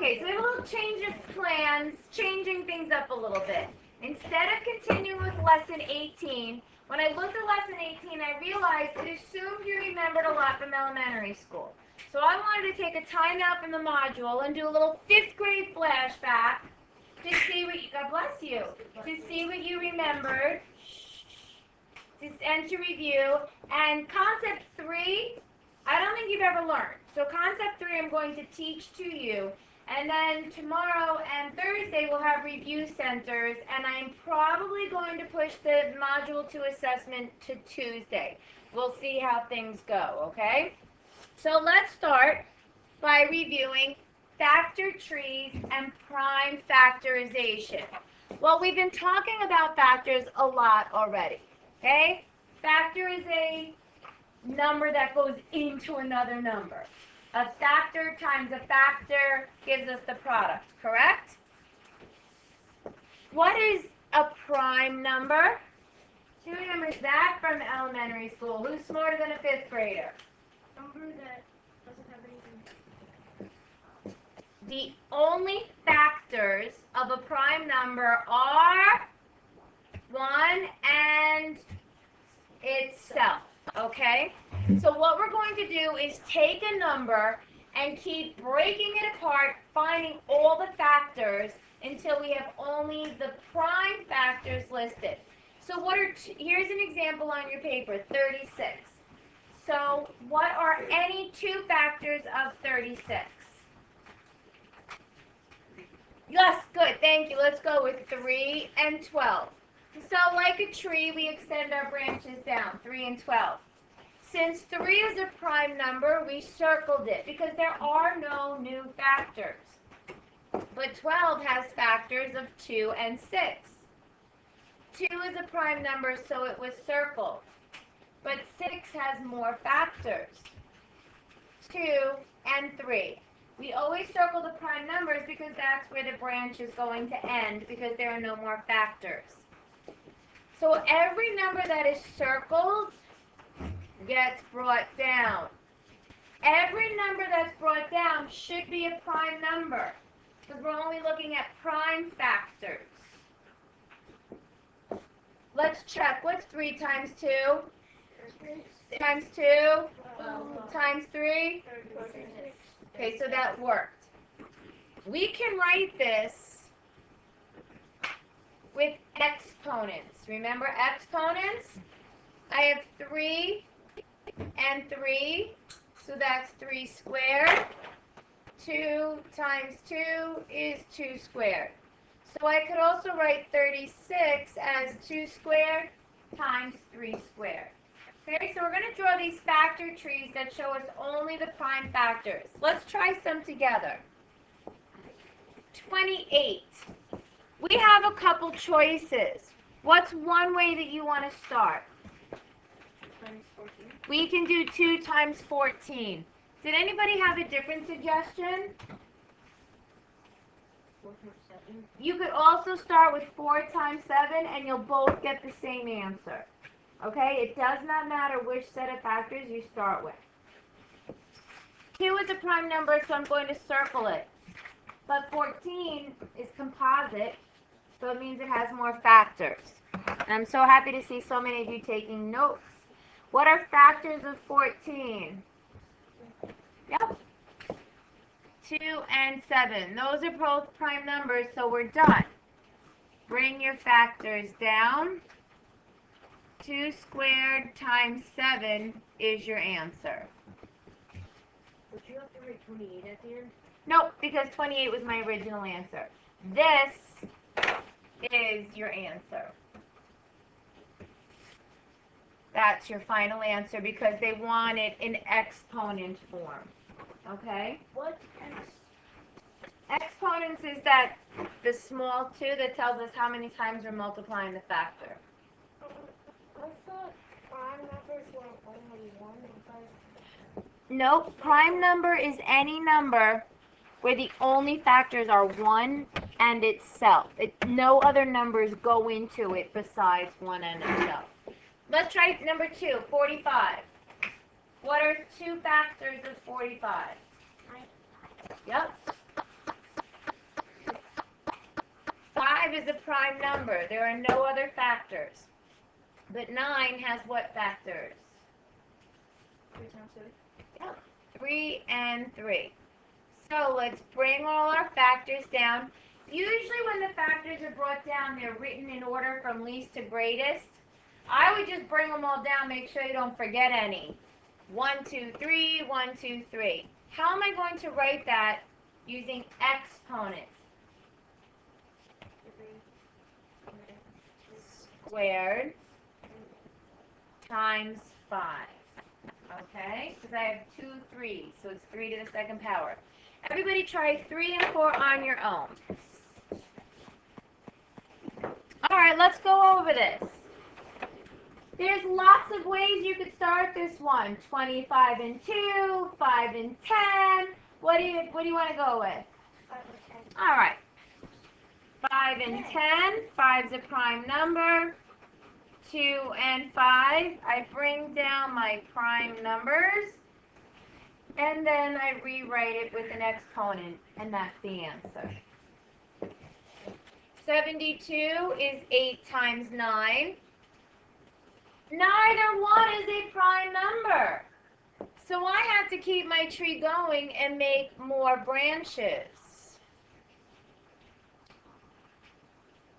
Okay, so we have a little change of plans, changing things up a little bit. Instead of continuing with lesson 18, when I looked at lesson 18, I realized it assumed you remembered a lot from elementary school. So I wanted to take a time out from the module and do a little 5th grade flashback to see what you, God bless you, to see what you remembered, and to review. And concept 3, I don't think you've ever learned. So concept 3 I'm going to teach to you. And then tomorrow and Thursday we'll have review centers, and I'm probably going to push the module 2 assessment to Tuesday. We'll see how things go, okay? So let's start by reviewing factor trees and prime factorization. Well, we've been talking about factors a lot already, okay? Factor is a number that goes into another number. A factor times a factor gives us the product, correct? What is a prime number? Who remembers that from elementary school? Who's smarter than a 5th grader? Number that doesn't have anything. The only factors of a prime number are 1 and itself, okay? So what we're going to do is take a number and keep breaking it apart, finding all the factors until we have only the prime factors listed. So here's an example on your paper, 36. So what are any 2 factors of 36? Yes, good, thank you. Let's go with 3 and 12. So like a tree, we extend our branches down, 3 and 12. Since 3 is a prime number, we circled it because there are no new factors. But 12 has factors of 2 and 6. 2 is a prime number, so it was circled. But 6 has more factors, 2 and 3. We always circle the prime numbers because that's where the branch is going to end because there are no more factors. So every number that is circled gets brought down. Every number that's brought down should be a prime number because we're only looking at prime factors. Let's check. What's 3 times 2? 6 times 2? 12. Times 3? 36. Okay, so that worked. We can write this with exponents. Remember exponents? I have 3 and 3, so that's 3 squared. 2 times 2 is 2 squared. So I could also write 36 as 2 squared times 3 squared. Okay, so we're going to draw these factor trees that show us only the prime factors. Let's try some together. 28. We have a couple choices. What's one way that you want to start? Times 14. We can do 2 times 14. Did anybody have a different suggestion? 4 times 7. You could also start with 4 times 7 and you'll both get the same answer. Okay, it does not matter which set of factors you start with. 2 is a prime number, so I'm going to circle it. But 14 is composite, so it means it has more factors. And I'm so happy to see so many of you taking notes. What are factors of 14? Yep. 2 and 7. Those are both prime numbers, so we're done. Bring your factors down. 2 squared times 7 is your answer. Would you have to write 28 at the end? Nope, because 28 was my original answer. This is your answer. That's your final answer because they want it in exponent form. Okay? What? Exponents is that the small 2 that tells us how many times we're multiplying the factor. I thought prime numbers were only 1 because... Nope, prime number is any number where the only factors are 1 and itself. No other numbers go into it besides 1 and itself. Let's try number 2, 45. What are 2 factors of 45? Yep. 5 is a prime number. There are no other factors. But 9 has what factors? 3 times 3. Yeah, 3 and 3. So let's bring all our factors down. Usually when the factors are brought down, they're written in order from least to greatest. I would just bring them all down, make sure you don't forget any. 1, 2, 3, 1, 2, 3. How am I going to write that using exponents? Squared times 5. Okay? Because I have 2 3s, so it's 3 to the second power. Everybody try 3 and 4 on your own. All right, let's go over this. There's lots of ways you could start this one. 25 and 2, 5 and 10. What do you want to go with? 5 and 10. All right. 5 and 10. 5's a prime number. 2 and 5. I bring down my prime numbers. And then I rewrite it with an exponent, and that's the answer. 72 is 8 times 9. Neither one is a prime number. So I have to keep my tree going and make more branches.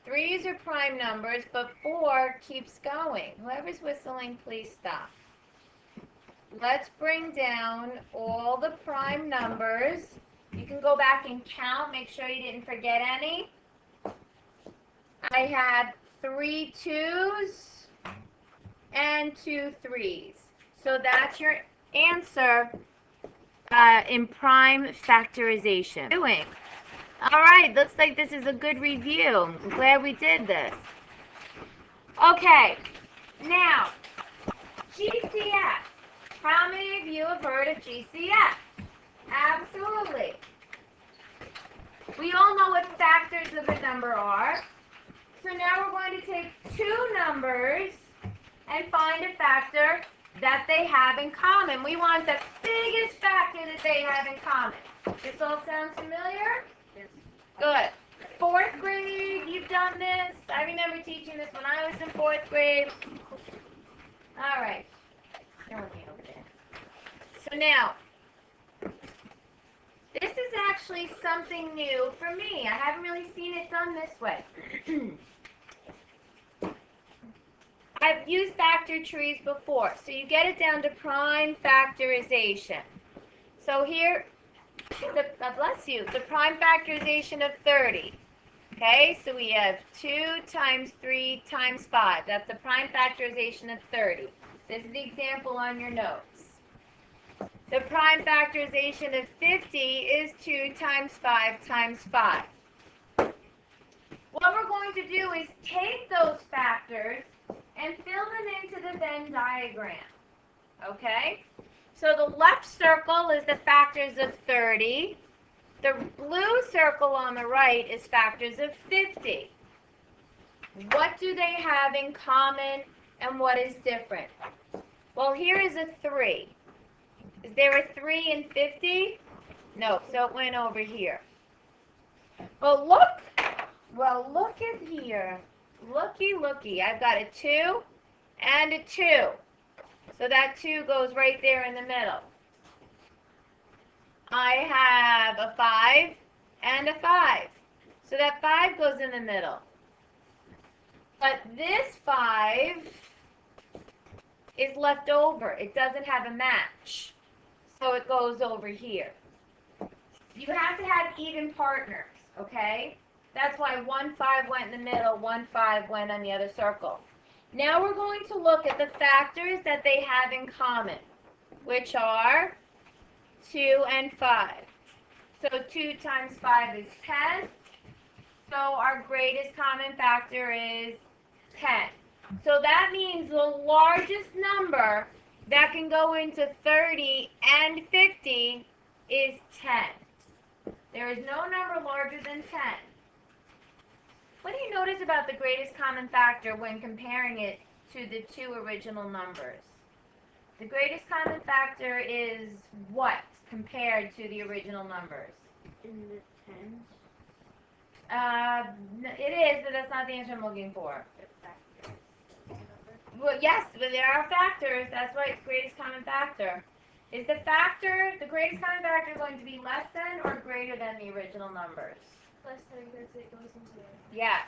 3s are prime numbers, but 4 keeps going. Whoever's whistling, please stop. Let's bring down all the prime numbers. You can go back and count, make sure you didn't forget any. I had 3 2s and 2 3s. So that's your answer in prime factorization. All right, looks like this is a good review. I'm glad we did this. Okay, now, GCF. How many of you have heard of GCF? Absolutely. We all know what factors of a number are. So now we're going to take 2 numbers and find a factor that they have in common. We want the biggest factor that they have in common. This all sounds familiar? Yes. Good. 4th grade, you've done this. I remember teaching this when I was in 4th grade. All right. Over there. So now, this is actually something new for me. I haven't really seen it done this way. I've used factor trees before, so you get it down to prime factorization. So here, God bless you, the prime factorization of 30. Okay, so we have 2 times 3 times 5. That's the prime factorization of 30. This is the example on your notes. The prime factorization of 50 is 2 times 5 times 5. What we're going to do is take those factors and fill them into the Venn diagram. Okay? So the left circle is the factors of 30. The blue circle on the right is factors of 50. What do they have in common and what is different? Well, here is a 3. Is there a 3 in 50? No, so it went over here. Well, look at here. Looky. I've got a 2 and a 2. So that 2 goes right there in the middle. I have a 5 and a 5. So that 5 goes in the middle. But this 5 is left over. It doesn't have a match. So it goes over here. You have to have even partners, okay? That's why 1 5 went in the middle, 1 5 went on the other circle. Now we're going to look at the factors that they have in common, which are 2 and 5. So 2 times 5 is 10. So our greatest common factor is 10. So that means the largest number that can go into 30 and 50 is 10. There is no number larger than 10. What do you notice about the greatest common factor when comparing it to the 2 original numbers? The greatest common factor is what compared to the original numbers? In the tens. It is, but that's not the answer I'm looking for. Well, yes, but there are factors. That's why it's greatest common factor. Is the greatest common factor going to be less than or greater than the original numbers? Less than because it goes into it. Yes,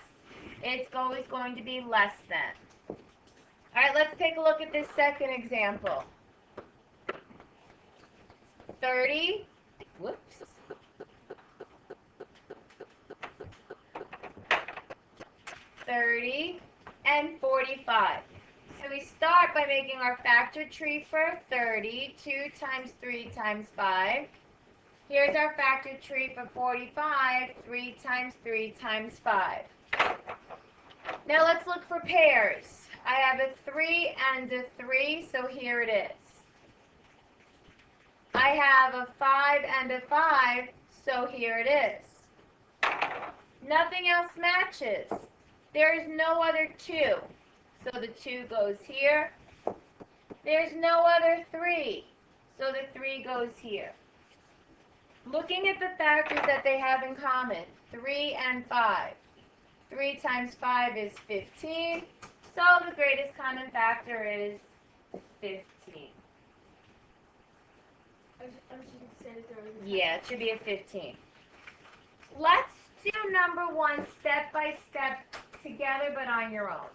it's always going to be less than. All right, let's take a look at this second example. 30, whoops. 30 and 45. So we start by making our factor tree for 30, 2 times 3 times 5. Here's our factor tree for 45, 3 times 3 times 5. Now let's look for pairs. I have a 3 and a 3, so here it is. I have a 5 and a 5, so here it is. Nothing else matches. There is no other 2, so the 2 goes here. There's no other 3, so the 3 goes here. Looking at the factors that they have in common, 3 and 5. 3 times 5 is 15, so the greatest common factor is 15. Yeah, it should be a 15. Let's do number 1 step by step together, but on your own.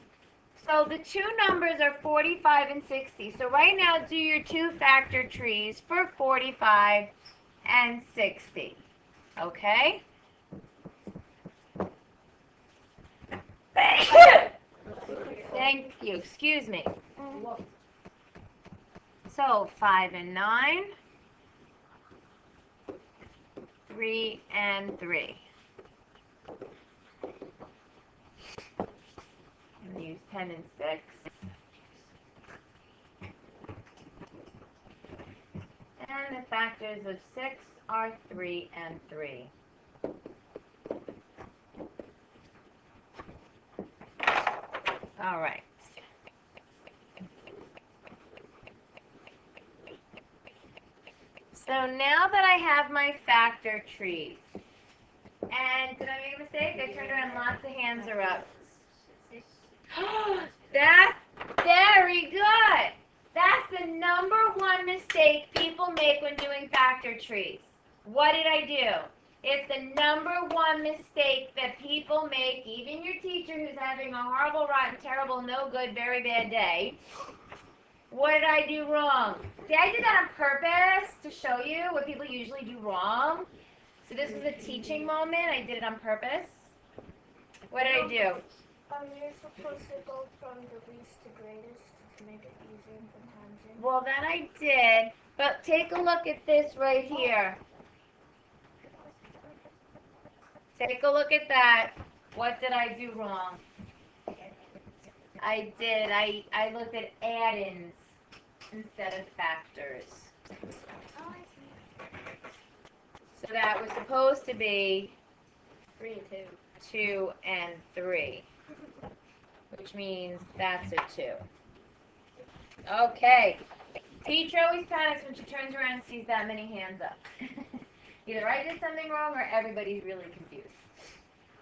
So the two numbers are 45 and 60. So right now, do your two factor trees for 45 and 60. Okay? Thank you. Excuse me. So 5 and 9. 3 and 3. And use 10 and 6. And the factors of 6 are 3 and 3. All right. So now that I have my factor trees, and did I make a mistake? I turned around, lots of hands are up. That's very good. That's the number one mistake people make when doing factor trees. What did I do? It's the number one mistake that people make, even your teacher who's having a horrible, rotten, terrible, no good, very bad day. What did I do wrong? See, I did that on purpose to show you what people usually do wrong. So this was a teaching moment. I did it on purpose. What did I do? You're supposed to go from the least to greatest to make it easier and Well, that I did. But take a look at this right here. Take a look at that. What did I do wrong? I did. I looked at add-ins instead of factors. Oh, I see. So that was supposed to be 3 and 2. 2 and 3, which means that's a 2. Okay. Teacher always panics when she turns around and sees that many hands up. Either I did something wrong or everybody's really confused.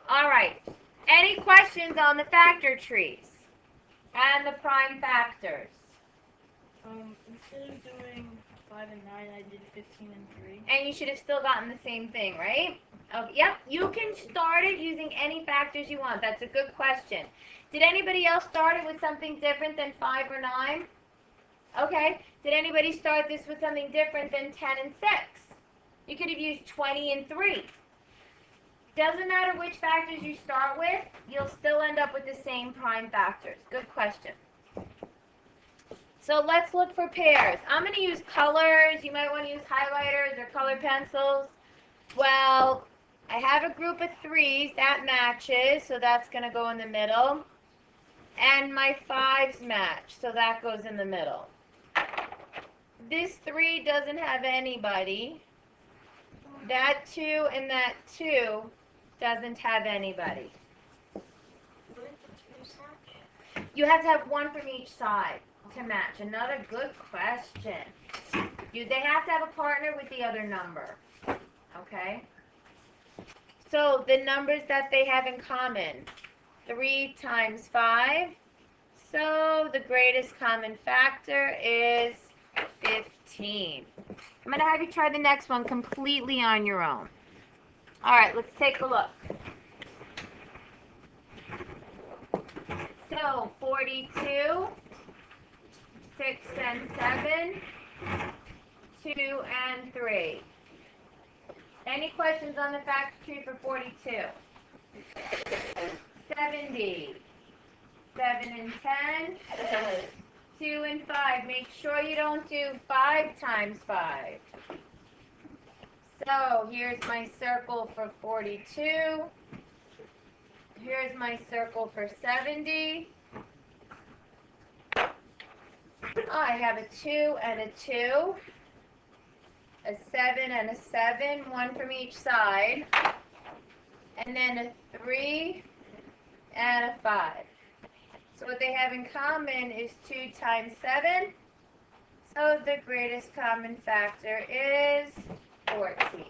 All right. Any questions on the factor trees and the prime factors? Instead of doing 5 and 9, I did 15 and 3. And you should have still gotten the same thing, right? Oh, yep. You can start it using any factors you want. That's a good question. Did anybody else start it with something different than 5 or 9? Okay. Did anybody start this with something different than 10 and 6? You could have used 20 and 3. Doesn't matter which factors you start with, you'll still end up with the same prime factors. Good question. So let's look for pairs. I'm going to use colors. You might want to use highlighters or colored pencils. Well, I have a group of 3s. That matches, so that's going to go in the middle. And my 5s match, so that goes in the middle. This 3 doesn't have anybody. That 2 and that 2 doesn't have anybody. You have to have one from each side to match. Another good question. They have to have a partner with the other number. Okay? So the numbers that they have in common, 3 times 5. So the greatest common factor is 15. I'm going to have you try the next one completely on your own. All right, let's take a look. So 42, 6 and 7, 2 and 3. Any questions on the factor tree for 42? 70, 7 and 10, 2 and 5. Make sure you don't do 5 times 5. So here's my circle for 42. Here's my circle for 70. I have a 2 and a 2. A 7 and a 7, one from each side. And then a 3 and a 5. So what they have in common is 2 times 7. So the greatest common factor is 14.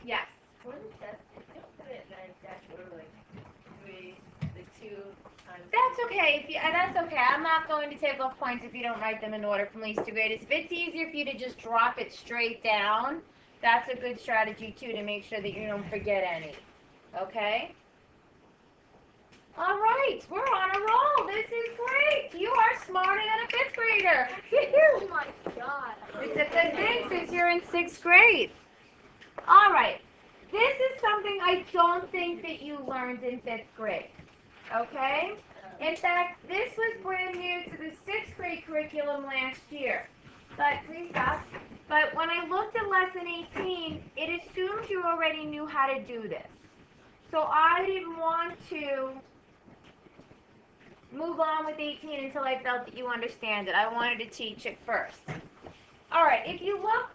Yes. What is that? Don't put it like that or like 3, the 2 times. That's okay. That's okay. I'm not going to take off points if you don't write them in order from least to greatest. If it's easier for you to just drop it straight down, that's a good strategy too to make sure that you don't forget any. Okay? All right, we're on a roll. This is great. You are smarter than a 5th grader. Oh my god. It's a good thing since you're in 6th grade. All right. This is something I don't think that you learned in 5th grade. Okay? In fact, this was brand new to the 6th grade curriculum last year. But please stop. But when I looked at lesson 18, it assumed you already knew how to do this. So I didn't want to move on with 18 until I felt that you understand it. I wanted to teach it first. All right, if you look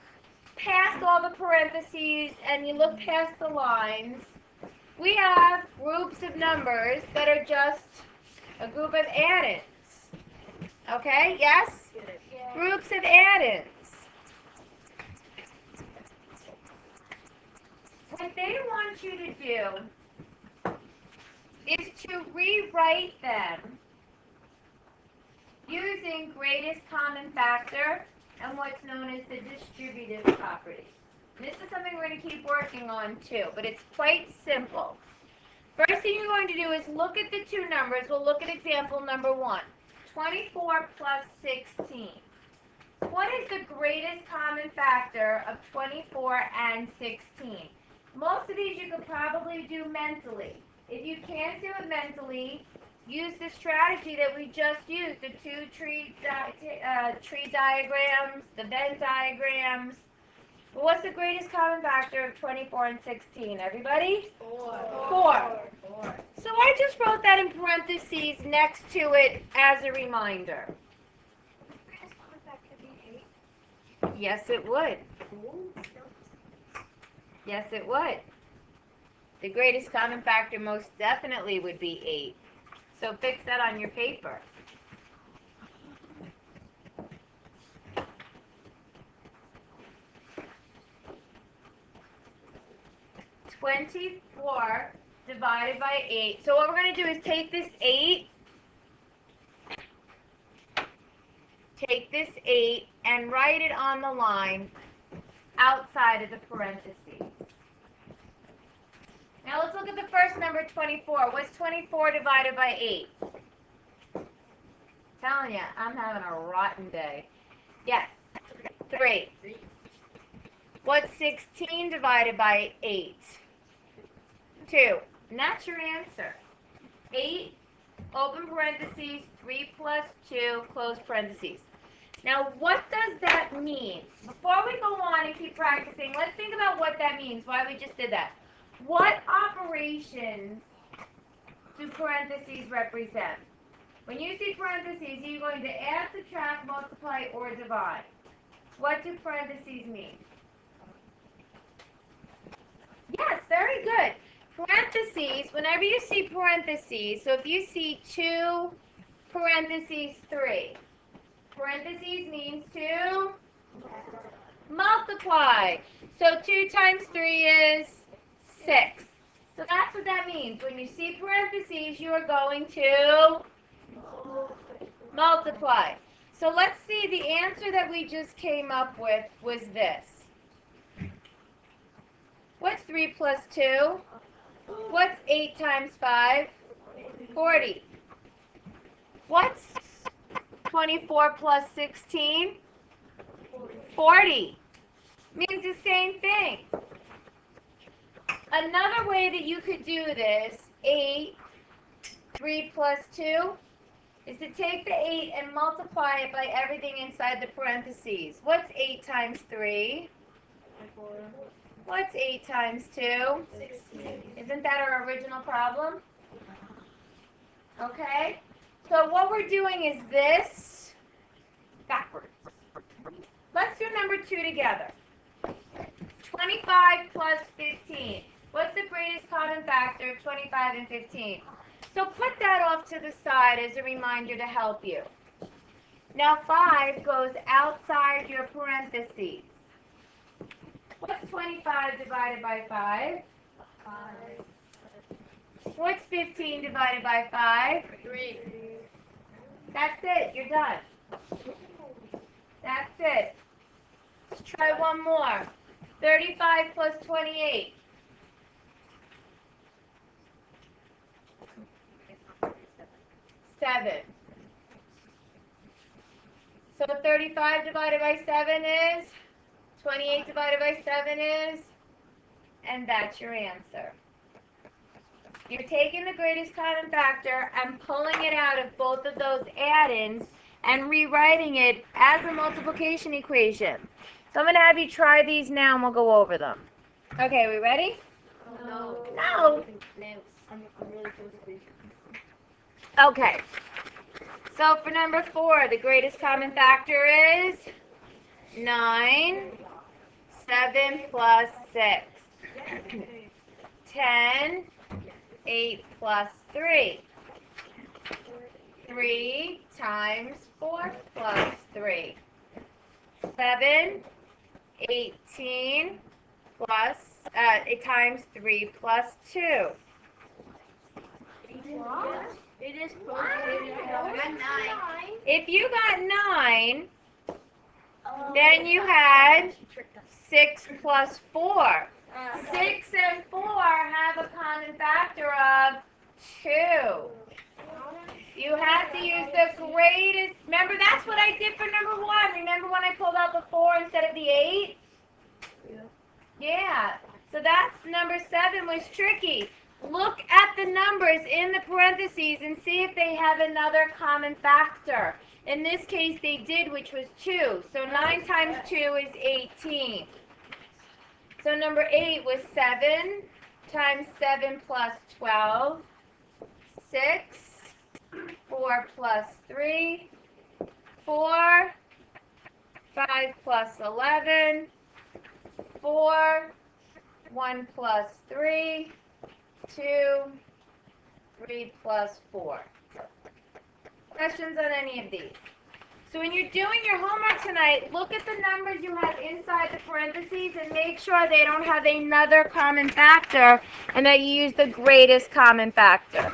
past all the parentheses and you look past the lines, we have groups of numbers that are just a group of addends. Okay, yes? Yeah. Groups of addends. What they want you to do is to rewrite them using greatest common factor and what's known as the distributive property. This is something we're going to keep working on too, but it's quite simple. First thing you're going to do is look at the two numbers. We'll look at example number 1. 24 plus 16. What is the greatest common factor of 24 and 16? Most of these you could probably do mentally. If you can't do it mentally, use the strategy that we just used, the two tree diagrams, the Venn diagrams. But what's the greatest common factor of 24 and 16? Everybody? 4. So I just wrote that in parentheses next to it as a reminder. Yes, it would. Yes, it would. The greatest common factor most definitely would be 8. So fix that on your paper. (24) divided by 8. So what we're going to do is take this 8, and write it on the line outside of the parentheses. Now let's look at the first number, 24. What's 24 divided by 8? Telling you, I'm having a rotten day. Yes, 3. What's 16 divided by 8? 2. And that's your answer. 8, open parentheses, 3 plus 2, close parentheses. Now, what does that mean? Before we go on and keep practicing, let's think about what that means, why we just did that. What operations do parentheses represent? When you see parentheses, you're going to add, subtract, multiply, or divide. What do parentheses mean? Yes, very good. Parentheses, whenever you see parentheses, so if you see 2, parentheses 3, parentheses means to multiply. So 2 times 3 is 6. So that's what that means. When you see parentheses, you are going to multiply. So let's see, the answer that we just came up with was this. What's 3 plus 2? What's 8 times 5? 40. What's 24 plus 16? 40. Means the same thing. Another way that you could do this, 8, 3 plus 2, is to take the 8 and multiply it by everything inside the parentheses. What's 8 times 3? 4. What's 8 times 2? 16. Isn't that our original problem? Okay? So what we're doing is this backwards. Let's do number 2 together. 25 plus 15. What's the greatest common factor of 25 and 15? So put that off to the side as a reminder to help you. Now 5 goes outside your parentheses. What's 25 divided by 5? 5. What's 15 divided by 5? 3. That's it. You're done. That's it. Let's try one more. 35 plus 28. 7. So 35 divided by 7 is? 28 divided by 7 is? And that's your answer. You're taking the greatest common factor and pulling it out of both of those add-ins and rewriting it as a multiplication equation. So I'm going to have you try these now and we'll go over them. Okay, we ready? No. No. I'm really close to this. Okay. So for number 4, the greatest common factor is 9, 7 plus 6, 10, 8 plus 3, 3 times 4 plus 3, 7, 18 plus, times 3 plus 2. It is supposed to be 9. If you got 9, then you had 6 plus 4. 6 and 4 have a common factor of 2. You have to use the greatest. Remember, that's what I did for number 1. Remember when I pulled out the 4 instead of the 8? Yeah. So that's number 7 was tricky. Look at the numbers in the parentheses and see if they have another common factor. In this case, they did, which was 2. So 9 times 2 is 18. So number 8 was 7 times 7 plus 12, 6, 4 plus 3, 4, 5 plus 11, 4, 1 plus 3, 2, 3 plus 4. Questions on any of these? So when you're doing your homework tonight, look at the numbers you have inside the parentheses and make sure they don't have another common factor and that you use the greatest common factor.